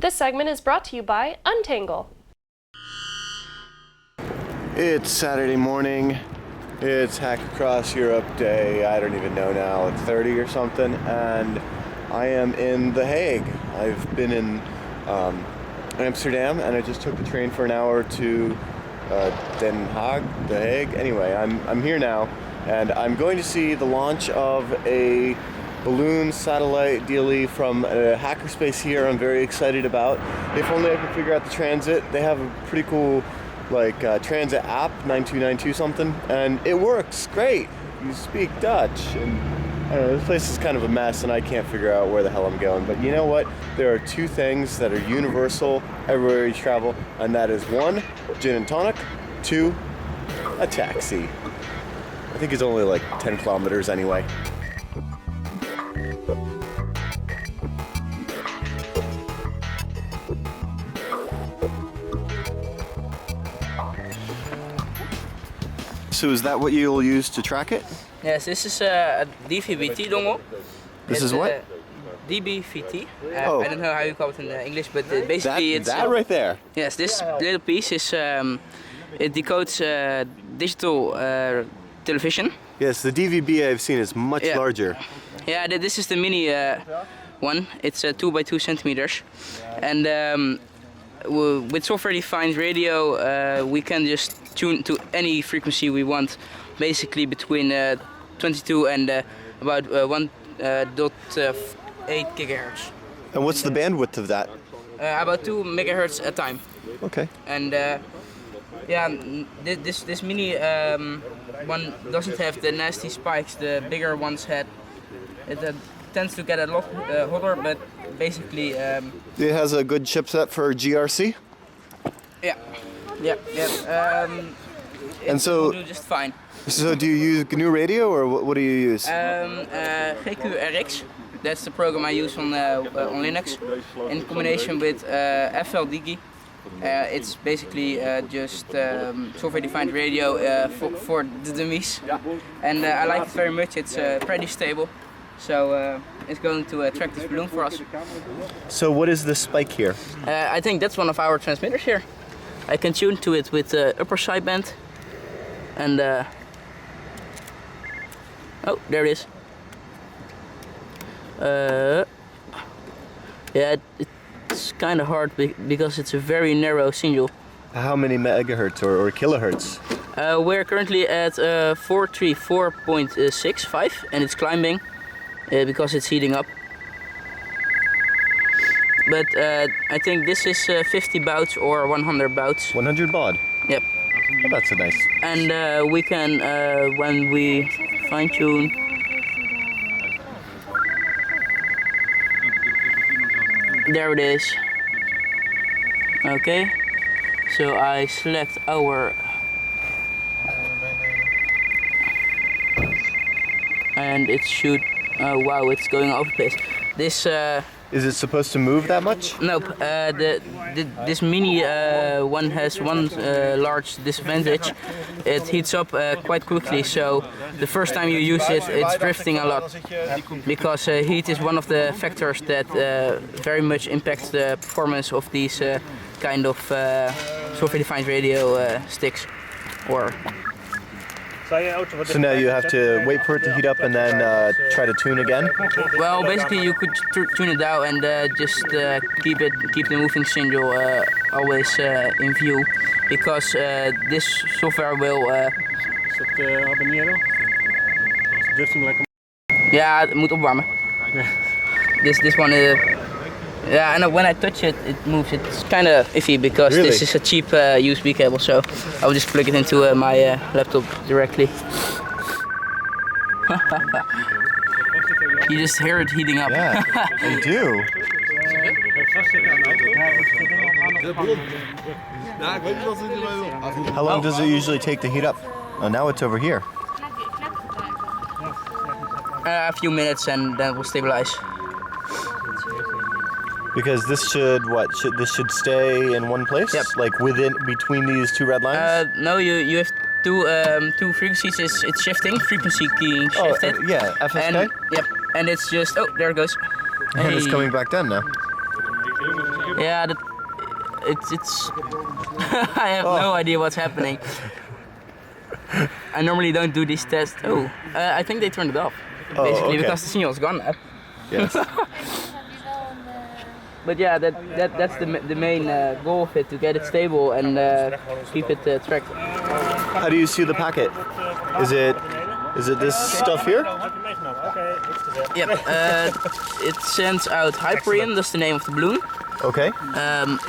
This segment is brought to you by Untangle. It's Saturday morning. It's Hack Across Europe Day, I don't even know now, like 30 or something, and I am in The Hague. I've been in Amsterdam, and I just took the train for an hour to Den Haag, The Hague. Anyway, I'm here now, and I'm going to see the launch of a balloon satellite dealie from Hackerspace here. I'm very excited about. If only I could figure out the transit. They have a pretty cool transit app, 9292 something, and it works great. You speak Dutch, and I don't know, this place is kind of a mess and I can't figure out where the hell I'm going, but you know what? There are two things that are universal everywhere you travel, and that is one, gin and tonic, two, a taxi. I think it's only like 10 kilometers anyway. So is that what you'll use to track it? Yes, this is a DVB-T dongle. This is what? DVB-T. Oh. I don't know how you call it in English, but basically it's... That right there? Yes, this little piece is... it decodes digital television. Yes, the DVB I've seen is much larger. Yeah, this is the mini one. It's 2 by 2 centimeters. And with software-defined radio, we can just tune to any frequency we want, basically between 22 and about 1.8 gigahertz. And what's the bandwidth of that? About 2 megahertz a time. Okay. And yeah, this mini one doesn't have the nasty spikes the bigger ones had. It tends to get a lot hotter, but basically... it has a good chipset for GRC? Yeah. And so... will do just fine. So do you use GNU Radio, or what do you use? Hak5, that's the program I use on Linux, in combination with FLDigi. It's basically just software-defined radio for the dummies, and I like it very much. It's pretty stable, so it's going to track this balloon for us. So what is this spike here? I think that's one of our transmitters here. I can tune to it with upper sideband, and oh, there it is. Yeah, it's kind of hard because it's a very narrow signal. How many megahertz or kilohertz? We're currently at 434.65, and it's climbing because it's heating up. But I think this is 50 bouts or 100 bouts. 100 baud? Yep. Oh, that's a nice. And we can, when we fine tune, there it is. Okay, so I select our, and it should, oh wow, it's going over the place. This is it supposed to move that much? Nope. This mini one has one large disadvantage. It heats up quite quickly, so the first time you use it, it's drifting a lot. Because heat is one of the factors that very much impacts the performance of these kind of software-defined radio sticks. Or so now you have to wait for it to heat up and then try to tune again? Well, basically you could tune it down and just keep the moving signal always in view, because this software will... Ja, het moet opwarmen. This one yeah, and when I touch it, it moves. It's kind of iffy because this is a cheap USB cable, so I will just plug it into my laptop directly. You just hear it heating up. Yeah, I do. How long does it usually take to heat up? Oh, now it's over here. A few minutes and then we'll stabilize. Because this should this should stay in one place? Yep. Like between these two red lines? No, you have two frequencies. It's shifting, frequency key shifted. Oh, yeah, FSK? And, yep, and it's just, oh, there it goes. And it's coming back down now. Yeah, it's I have no idea what's happening. I normally don't do these tests. Oh, I think they turned it off. Basically, okay. because the signal is gone. Yes. But yeah, that's the main goal of it, to get it stable and keep it tracked. How do you see the packet? Is it this stuff here? Yep. It sends out Hyperion. That's the name of the balloon. Okay.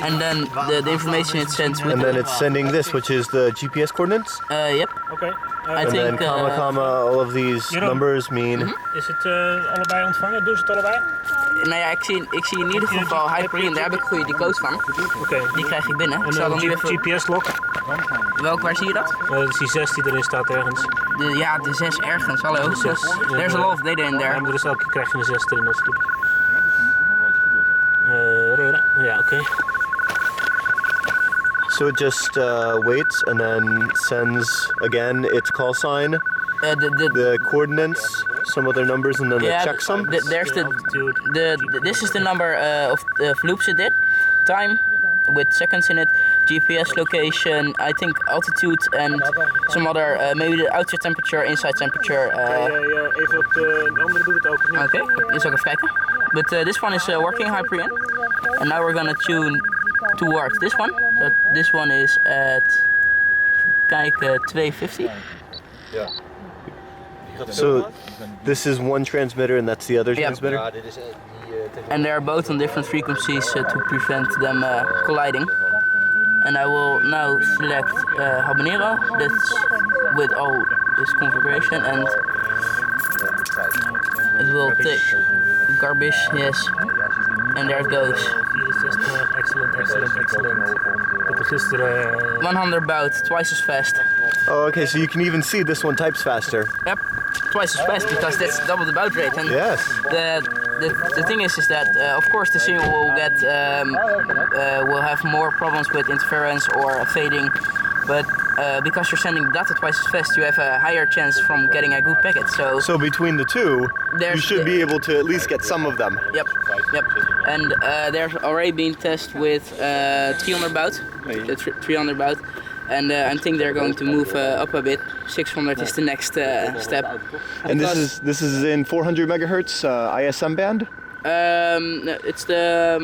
And then the information it sends with. And then it's sending this, which is the GPS coordinates. Yep. Oké. I And think. then comma, all of these numbers mean. Is het allebei ontvangen? Doen ze het allebei? Nou ja, ik zie in ieder geval Hyperion. Daar heb ik goede decodes van. Oké. Die krijg ik binnen. Ik En zal dan nu even. GPS-log? Waar zie je dat? Dat is die 6 die erin staat ergens. De 6 ergens. Hallo. De 6. There's a lot of data in Ja, there. maar dus elke keer krijg je een 6 erin als het doet. Ja, oké. So it just waits and then sends again its call sign, the coordinates, some other numbers, and then it checks them. There's this is the number of loops it did, time with seconds in it, GPS location, I think altitude and some other maybe the outside temperature, inside temperature. Even op de andere doet het ook niet. Okay, dus ook even kijken. But this one is working Hyperion, and now we're gonna tune towards this one. So this one is at, kijk, 250. So this is one transmitter and that's the other transmitter? And they're both on different frequencies to prevent them colliding. And I will now select habanero, that's with all this configuration, and it will take garbage, yes, and there it goes. Excellent. Ik heb gisteren... 100 baud, twice as fast. Oh, okay, so you can even see this one types faster. Yep, twice as fast because that's double the baud rate. And Yes. the thing is that of course the signal will get will have more problems with interference or fading, but because you're sending data twice as fast, you have a higher chance from getting a good packet. So between the two, you There's should be able to at least get some of them. Yep. And there's already been tested with 300 baud, 300 baud, and I think they're going to move up a bit. 600 is the next step. And this is in 400 megahertz ISM band? No, it's the.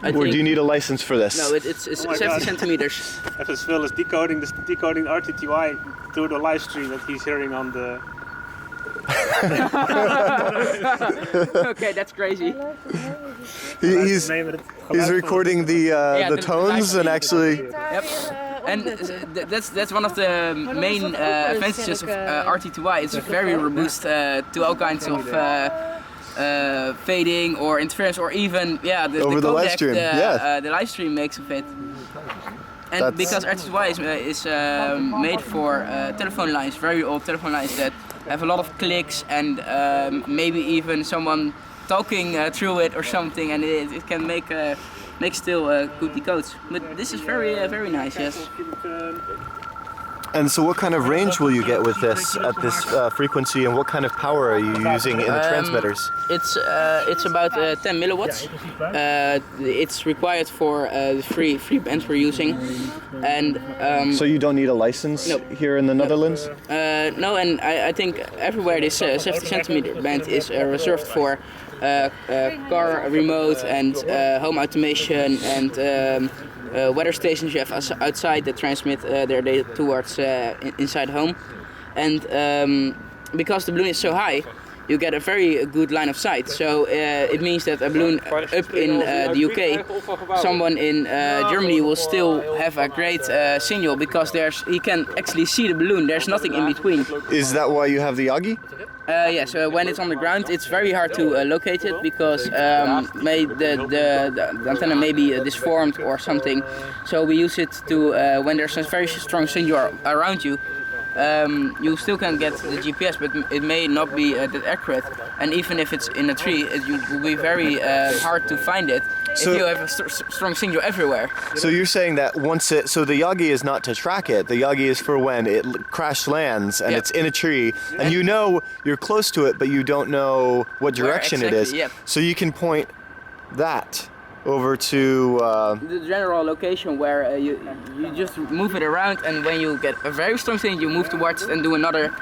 I Or think, do you need a license for this? No, it's 70 centimeters. FSVL is decoding RTTY through the live stream that he's hearing on the... Okay, that's crazy. He's recording the tones and actually. Yep. And that's one of the main advantages of RT2Y. It's very robust to all kinds of fading or interference, or even the Over the codec live stream. Yes. the live stream makes of it. And because RT2Y is made for telephone lines, very old telephone lines that have a lot of clicks and maybe even someone talking through it or something, and it can make still good decodes. But this is very nice, yes. And so what kind of range will you get with this at this frequency, and what kind of power are you using in the transmitters? It's about 10 milliwatts. It's required for the free bands we're using. And so you don't need a license here in the Netherlands? No, and I think everywhere this 70 centimeter band is reserved for car remote and home automation and weather stations you have outside that transmit their data towards inside home. And because the balloon is so high, you get a very good line of sight. So it means that a balloon up in the UK, someone in Germany will still have a great signal because he can actually see the balloon. There's nothing in between. Is that why you have the Yagi? Yes, when it's on the ground, it's very hard to locate it because the antenna may be disformed or something. So we use it to when there's a very strong signal around you. You still can get the GPS, but it may not be that accurate. And even if it's in a tree, it will be very hard to find it if you have a strong signal everywhere. So you're saying that so the Yagi is not to track it. The Yagi is for when it crash lands and it's in a tree, and you know you're close to it, but you don't know what direction it is. Yep. So you can point that over to The general location where you just move it around, and when you get a very strong signal, you move towards it and do another.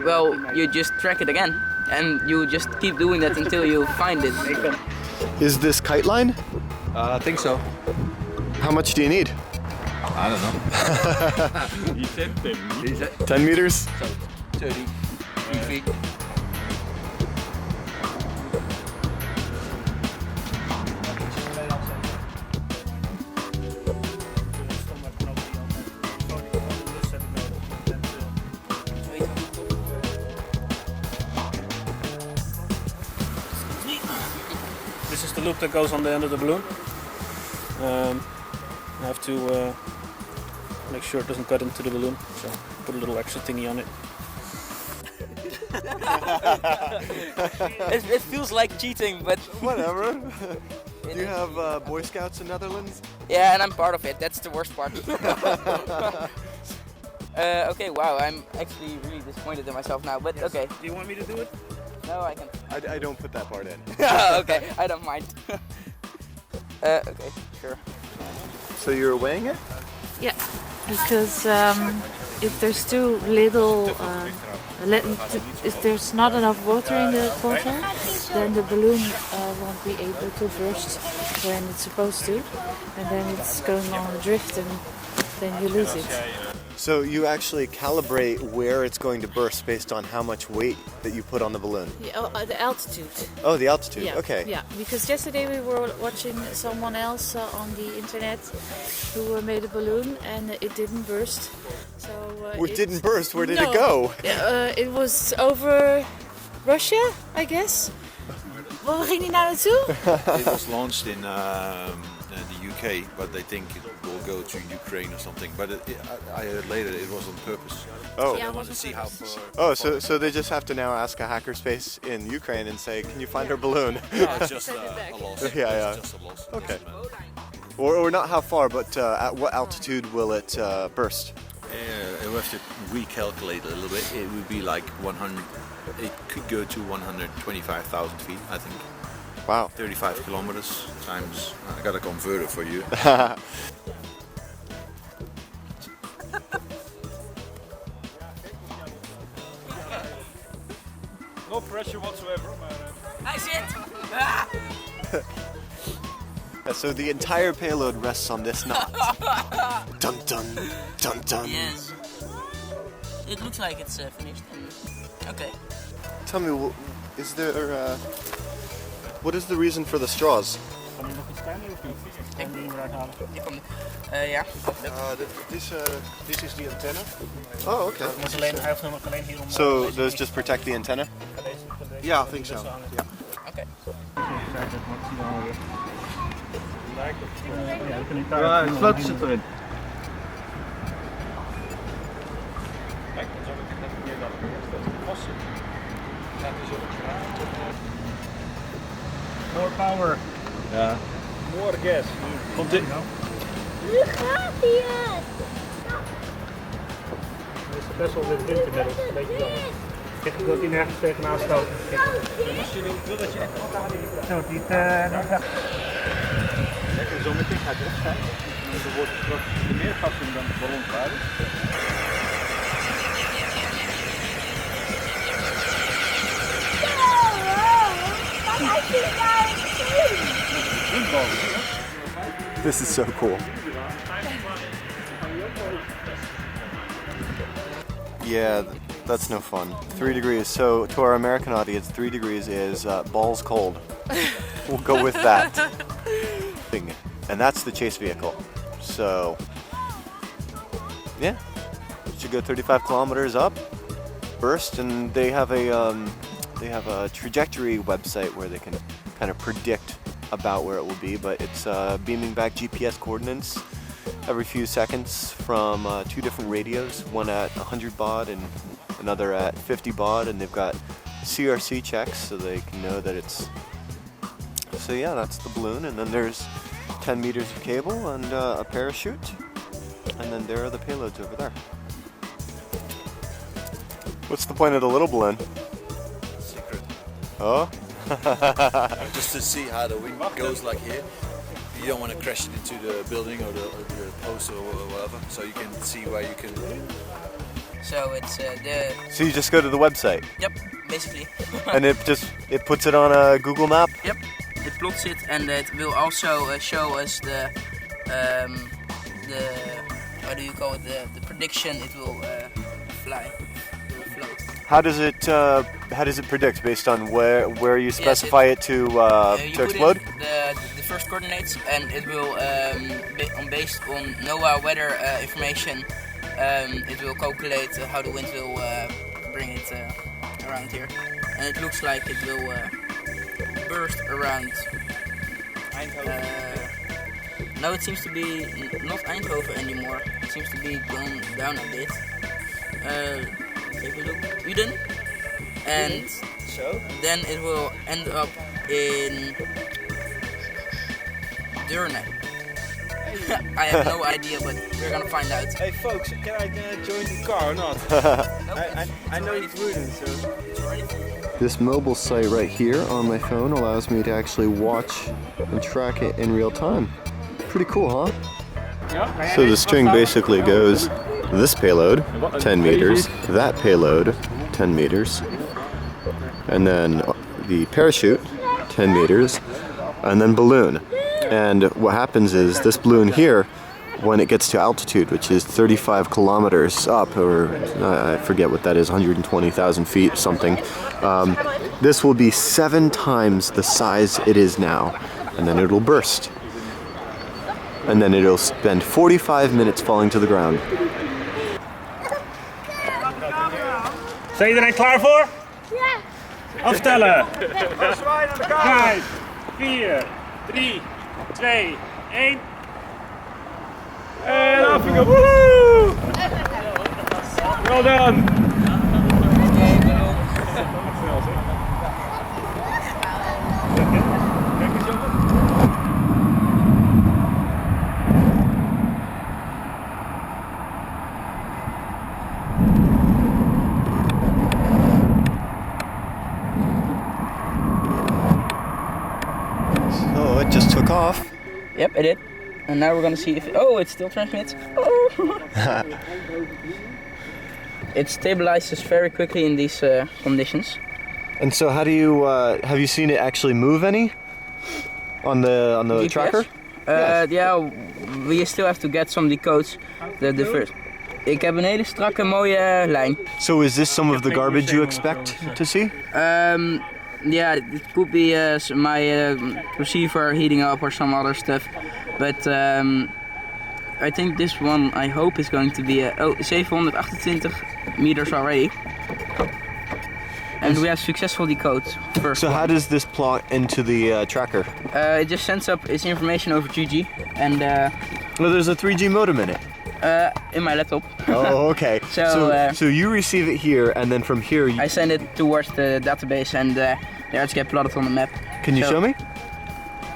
Well, you just track it again, and you just keep doing that until you find it. Is this kite line? I think so. How much do you need? I don't know. He said 10 meters. 10 meters? 33 feet. This is the loop that goes on the end of the balloon. I have to make sure it doesn't cut into the balloon, so put a little extra thingy on it. It feels like cheating, but Whatever. Do you have Boy Scouts in Netherlands? yeah, and I'm part of it. That's the worst part. Okay, wow, I'm actually really disappointed in myself now, but okay. Do you want me to do it? No, I can. I don't put that part in. Okay, I don't mind. Okay, sure. So you're weighing it? Yeah, because if there's too little, if there's not enough water in the water, then the balloon won't be able to burst when it's supposed to, and then it's going on a drift, and then you lose it. So you actually calibrate where it's going to burst based on how much weight that you put on the balloon? Yeah, the altitude. Oh, the altitude. Yeah, Okay. Yeah, because yesterday we were watching someone else on the internet who made a balloon and it didn't burst. So It didn't burst. Where did No. it go? It was over Russia, I guess. Waar ging die nou naartoe? It was launched in the UK, but they think it will go to Ukraine or something. But I heard later it was on purpose. Oh. Yeah, I it want to was see on how purpose. far. Oh, so they just have to now ask a hackerspace in Ukraine and say, can you find our balloon? No, it's just a loss. Yeah. It's just a loss. Okay. Or not how far, but at what altitude will it burst? We have to recalculate a little bit. It would be like 100. It could go to 125,000 feet, I think. Wow. 35 kilometers times. I got a converter for you. No pressure whatsoever. I see it! Yeah, so the entire payload rests on this knot. Dun dun dun dun. Yes. It looks like it's finished. Okay. Tell me, is there what is the reason for the straws? Kan je nog iets kleiner of niet? Kan je die eruit halen? Ja. This is the antenna. Oh, okay. Hij heeft hem alleen hier om... So those just protect the antenna? Yeah, I think so. Yeah. Okay. Sloten zit erin. More power. Ja. More gas. Komt dit? Nu gaat hij het! Er is best wel weer wind inmiddels. Een beetje jammer. Ik wil die nergens tegenaan stoten. Zo, die Lekker zo meteen gaat het opstaan. En dan wordt straks meer gas in dan de ballon vaart. This is so cool. Yeah, that's no fun. 3 degrees. So to our American audience, 3 degrees is balls cold. We'll go with that. Thing. And that's the chase vehicle. So yeah, should go 35 kilometers up, burst, and they have a trajectory website where they can kind of predict about where it will be, but it's beaming back GPS coordinates every few seconds from 2 different radios, one at 100 baud and another at 50 baud, and they've got CRC checks so they can know that it's... So yeah, that's the balloon, and then there's 10 meters of cable and a parachute, and then there are the payloads over there. What's the point of the little balloon? Secret. Oh? Just to see how the wind goes like here. You don't want to crash it into the building or the post or whatever, so you can see where you can. So it's the. So you just go to the website. Yep, basically. And it puts it on a Google map. Yep, it plots it, and it will also show us the how do you call it, the prediction it will fly, it will float. How does it predict based on where you specify it to explode? The first coordinates, and it will based on NOAA weather information. It will calculate how the wind will bring it around here, and it looks like it will burst around. No, it seems to be not Eindhoven anymore. It seems to be gone down a bit. Take a look, Uden, and then it will end up in Deurne. I have no idea, but we're gonna find out. Hey folks, can I join the car or not? I know it's Uden, so. This mobile site right here on my phone allows me to actually watch and track it in real time. Pretty cool, huh? So the string basically goes this payload, 10 meters, that payload, 10 meters, and then the parachute, 10 meters, and then balloon. And what happens is this balloon here, when it gets to altitude, which is 35 kilometers up, or I forget what that is, 120,000 feet, something, this will be 7 times the size it is now, and then it'll burst. And then it'll spend 45 minutes falling to the ground. Zijn iedereen klaar voor? Ja. Aftellen. 5, 4, 3, 2, 1. En Afrika. Woehoe! Well done. Oh, it just took off. Yep, it did. And now we're gonna see if it still transmits. Oh. It stabilizes very quickly in these conditions. And so how do you, have you seen it actually move any? On the GPS? tracker? Yeah, we still have to get some decodes. The first. Ik heb een hele strakke mooie lijn. So is this some of the garbage you expect to see? Yeah, it could be my receiver heating up or some other stuff, but I think this one I hope is going to be 728 meters already, and we have successful decode first. So how does this plot into the tracker? It just sends up its information over 3G, and Well, there's a 3G modem in it. in my laptop. Oh, okay. So you receive it here, and then from here I send it towards the database, and there it's get plotted on the map. Can you show me?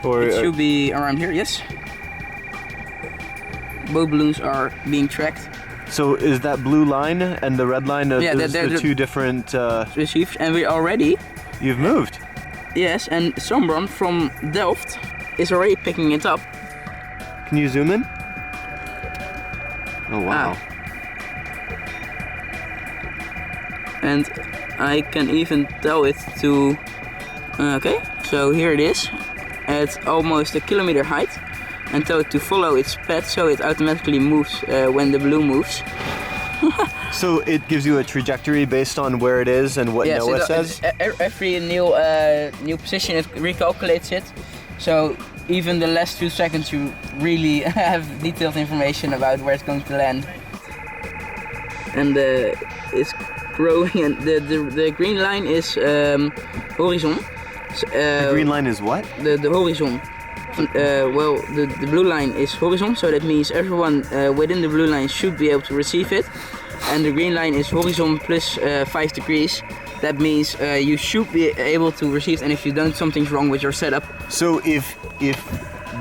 Or It should be around here, yes. Both balloons are being tracked. so is that blue line and the red line Yeah, those they're the two different? Received, and we already, You've moved. yes, and someone from Delft is already picking it up. Can you zoom in? Oh wow. And I can even tell it to, okay, so here it is, at almost a kilometer height, and tell it to follow its path so it automatically moves when the balloon moves. So it gives you a trajectory based on where it is and what Yes, NOAA says? every new position it recalculates it, so even the last 2 seconds you really have detailed information about where it's going to land. And it's growing, and the green line is horizon. The green line is what? The horizon. Well, the blue line is horizon, so that means everyone within the blue line should be able to receive it. And the green line is horizon plus 5 degrees. That means you should be able to receive it, and if you don't, something's wrong with your setup. So if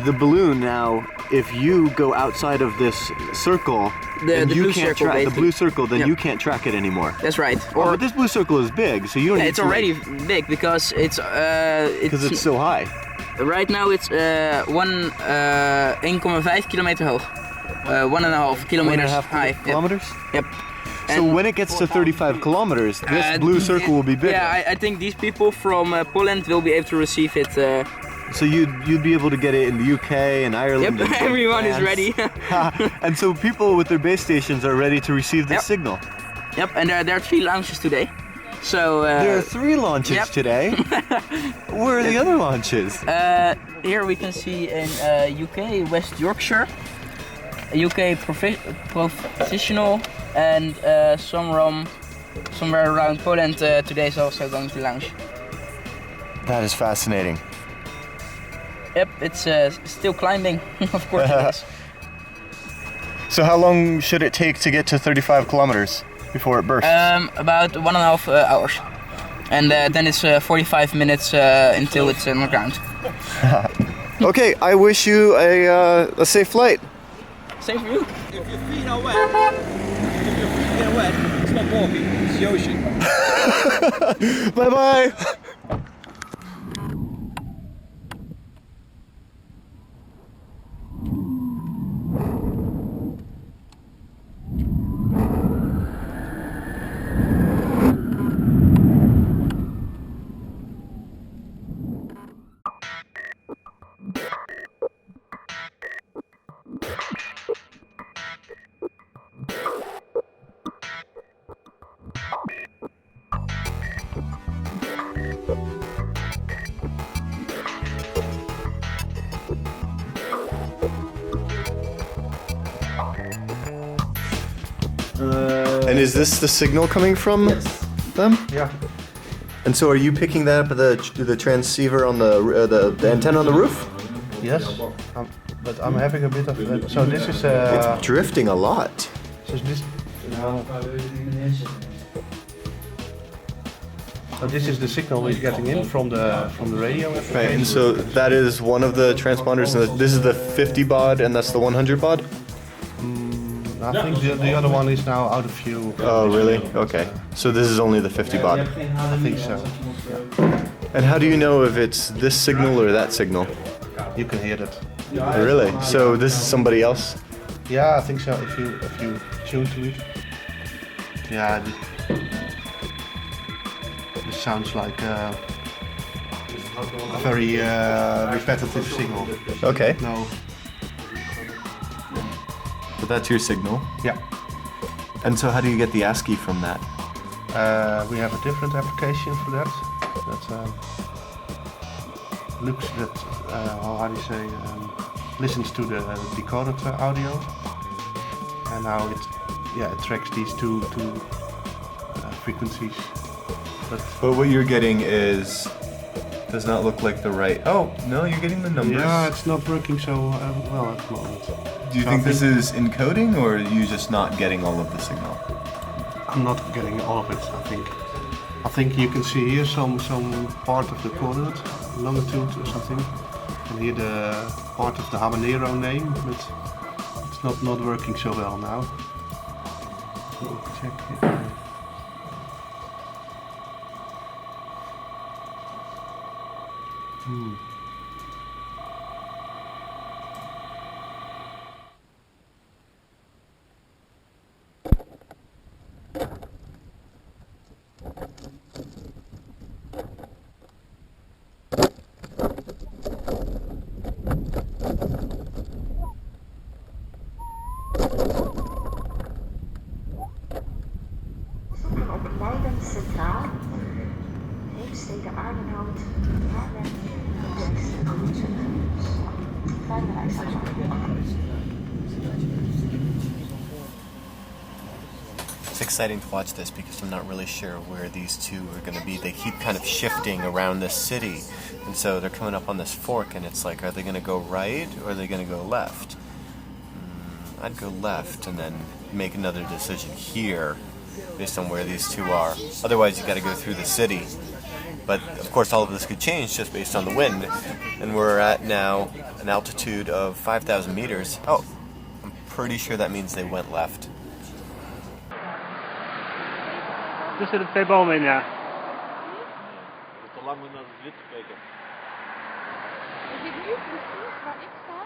the balloon now if you go outside of this circle, The you blue can't circle, track the basically. blue circle, then Yep. you can't track it anymore. That's right. Oh, but this blue circle is big, so you don't need it's to already big because because it's so high. right now it's 1,5 kilometer hoog. 1.5 kilometers high. Kilometers? Yep. So when it gets to 35 kilometers, this blue circle will be bigger. Yeah, I think these people from Poland will be able to receive it. So you'd be able to get it in the UK and Ireland. Yep, and everyone is France. ready. And so people with their base stations are ready to receive this Yep. signal. Yep, and there are 3 launches today. So There are 3 launches yep. today. Where are the other launches? here we can see in UK West Yorkshire, UK professional, and somewhere around Poland today is also going to launch. That is fascinating. Yep, it's still climbing, of course it is. So how long should it take to get to 35 kilometers before it bursts? About 1.5 hours. And then it's 45 minutes until it's on the ground. Okay, I wish you a safe flight. Same for you. If your feet are wet, it's not walking, it's the ocean. Bye bye. And is this the signal coming from them? Yeah. And so are you picking that up at the transceiver on the antenna on the roof? Yes. But I'm having a bit of. So this is. It's drifting a lot. So this. No. So this is the signal we're getting in from the radio. Right, and so that is one of the transponders. And this is the 50 baud, and that's the 100 baud. I think the other one is now out of view. Oh, really? Okay. So this is only the 50 baud. I think so. And how do you know if it's this signal or that signal? You can hear that. Really? So this is somebody else? Yeah, I think so. If you tune to it. Yeah. This sounds like a very repetitive signal. Okay. No. But that's your signal. Yeah. And so how do you get the ASCII from that? We have a different application for that. That looks that how do you say listens to the decoded audio, and now it tracks these two frequencies. But what you're getting does not look like the right. Oh no, you're getting the numbers. Yeah, it's not working so well at the moment. Do you think this is encoding, or are you just not getting all of the signal? I'm not getting all of it. I think you can see here some part of the coordinate, longitude or something, and here the part of the habanero name, but it's not working so well now. Check it. Op Leiden Centraal, Heemstede Aardenhout, Haarlem, Utrecht, Fijne reis allemaal. It's exciting to watch this because I'm not really sure where these two are going to be. They keep kind of shifting around this city, and so they're coming up on this fork, and it's like, are they going to go right or are they going to go left? I'd go left and then make another decision here based on where these two are. Otherwise, you got to go through the city. but of course all of this could change just based on the wind. And we're at now an altitude of 5,000 meters. Oh, I'm pretty sure that means they went left. Tussen de twee bomen in, ja. Te lang naar het wit kijken. Is dit nu precies waar ik sta?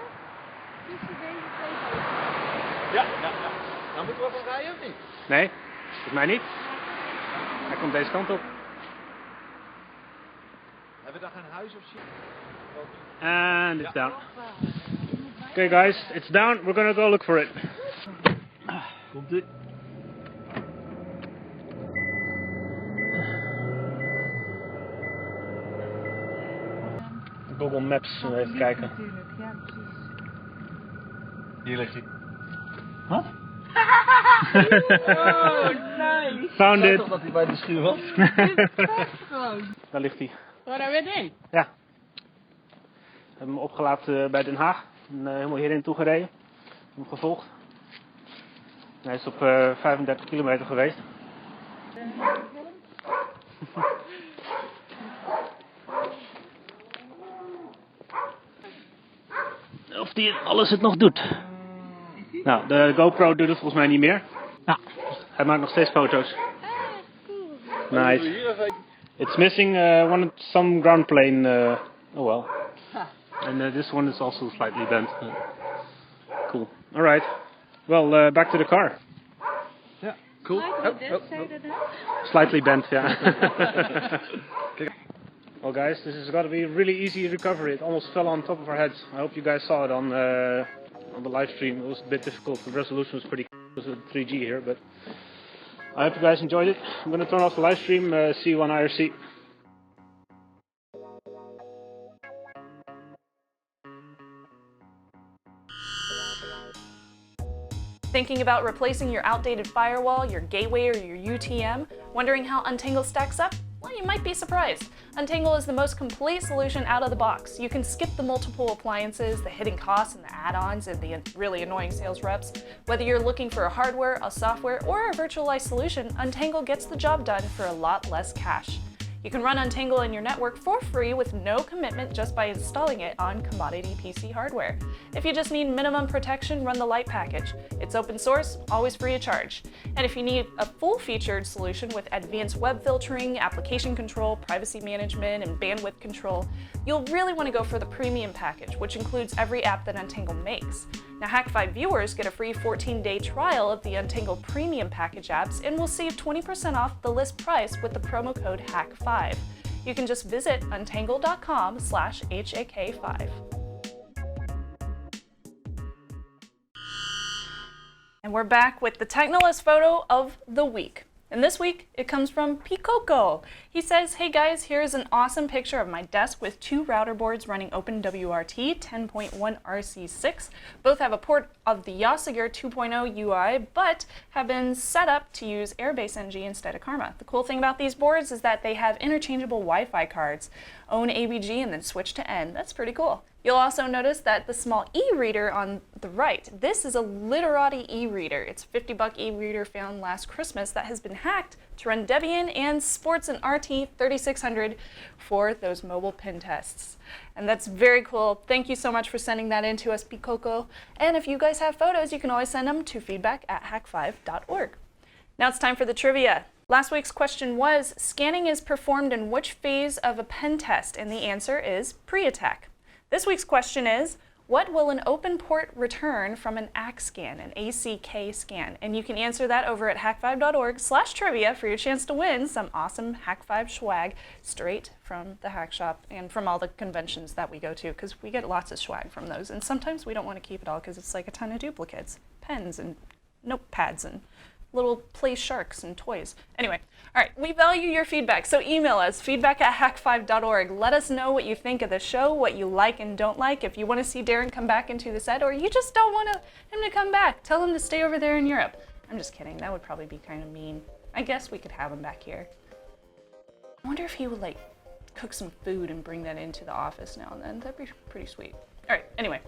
Tussen deze twee bomen? Ja. Nou moeten we wel rijden of niet? Nee, volgens mij niet. Hij komt deze kant op. Hebben we daar geen huis of zo? And it's down. Okay guys, it's down. We're gonna go look for it. Komt ie. Google Maps, even kijken. Ja, precies. Hier ligt hij. Wat? Oh, nice! Found it! Dat hij bij de schuur was. Daar ligt hij. Waar daar weer in? Ja. We hebben hem opgelaten bij Den Haag. En, helemaal hierin toegereden. Hem gevolgd. Hij is op 35 kilometer geweest. Of die alles het nog doet. Nou, de GoPro doet het volgens mij niet meer. Ja. Hij maakt nog steeds foto's. Nice. It's missing some ground plane. Oh well. And this one is also slightly bent. Cool. All right. Well, back to the car. Ja, cool. Slightly bent, yeah. Well, guys, this has got to be really easy recovery. It almost fell on top of our heads. I hope you guys saw it on the live stream. It was a bit difficult. The resolution was pretty. It was a 3G here, but I hope you guys enjoyed it. I'm going to turn off the live stream. See you on IRC. Thinking about replacing your outdated firewall, your gateway, or your UTM? Wondering how Untangle stacks up? Well, you might be surprised. Untangle is the most complete solution out of the box. You can skip the multiple appliances, the hidden costs and the add-ons, and the really annoying sales reps. Whether you're looking for a hardware, a software, or a virtualized solution, Untangle gets the job done for a lot less cash. You can run Untangle in your network for free with no commitment just by installing it on commodity PC hardware. If you just need minimum protection, run the Lite package. It's open source, always free of charge. And if you need a full-featured solution with advanced web filtering, application control, privacy management, and bandwidth control, you'll really want to go for the premium package, which includes every app that Untangle makes. Now, Hak5 viewers get a free 14-day trial of the Untangle Premium Package apps and will save 20% off the list price with the promo code Hak5. You can just visit untangle.com/HAK5. And we're back with the Technolist photo of the week. And this week, it comes from Pikoko. He says, hey guys, here's an awesome picture of my desk with two router boards running OpenWRT 10.1 RC6. Both have a port of the Yasager 2.0 UI, but have been set up to use Airbase NG instead of Karma. The cool thing about these boards is that they have interchangeable Wi-Fi cards. Own ABG and then switch to N. That's pretty cool. You'll also notice that the small e-reader on the right, this is a Literati e-reader. It's a $50 e-reader found last Christmas that has been hacked to run Debian and sports an RT 3600 for those mobile pen tests. And that's very cool. Thank you so much for sending that in to us, Pikoko. And if you guys have photos, you can always send them to feedback@hak5.org. Now it's time for the trivia. Last week's question was, scanning is performed in which phase of a pen test? And the answer is pre-attack. This week's question is, what will an open port return from an ACK scan, an ACK scan? And you can answer that over at hak5.org/trivia for your chance to win some awesome Hak5 swag straight from the Hack Shop and from all the conventions that we go to, because we get lots of swag from those. And sometimes we don't want to keep it all because it's like a ton of duplicates, pens and notepads and little play sharks and toys. Anyway, all right, we value your feedback, so email us, feedback@hak5.org. Let us know what you think of the show, what you like and don't like. If you want to see Darren come back into the set, or you just don't want him to come back, tell him to stay over there in Europe. I'm just kidding, that would probably be kind of mean. I guess we could have him back here. I wonder if he would like cook some food and bring that into the office now and then. That'd be pretty sweet. All right, anyway.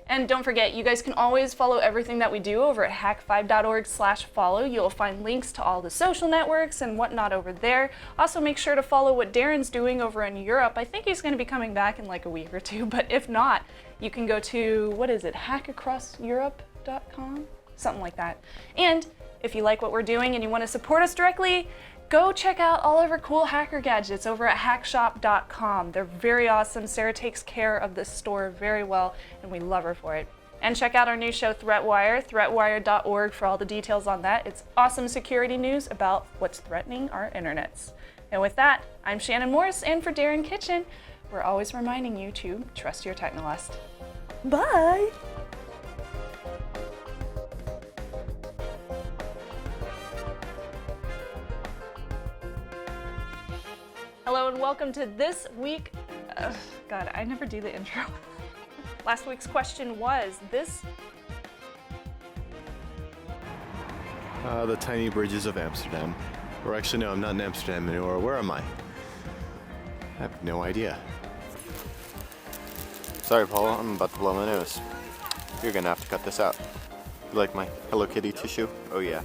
And don't forget, you guys can always follow everything that we do over at hak5.org/follow. You'll find links to all the social networks and whatnot over there. Also, make sure to follow what Darren's doing over in Europe. I think he's going to be coming back in like a week or two, but if not, you can go to, what is it, hackacrosseurope.com? Something like that. And if you like what we're doing and you want to support us directly, go check out all of our cool hacker gadgets over at hackshop.com. They're very awesome. Sarah takes care of this store very well, and we love her for it. And check out our new show, ThreatWire, threatwire.org for all the details on that. It's awesome security news about what's threatening our internets. And with that, I'm Shannon Morris, and for Darren Kitchen, we're always reminding you to trust your technolust. Bye! Hello and welcome to this week. God, I never do the intro. Last week's question was this. The tiny bridges of Amsterdam. Or actually, no, I'm not in Amsterdam anymore. Where am I? I have no idea. Sorry, Paula, I'm about to blow my nose. You're gonna have to cut this out. You like my Hello Kitty tissue? Oh yeah.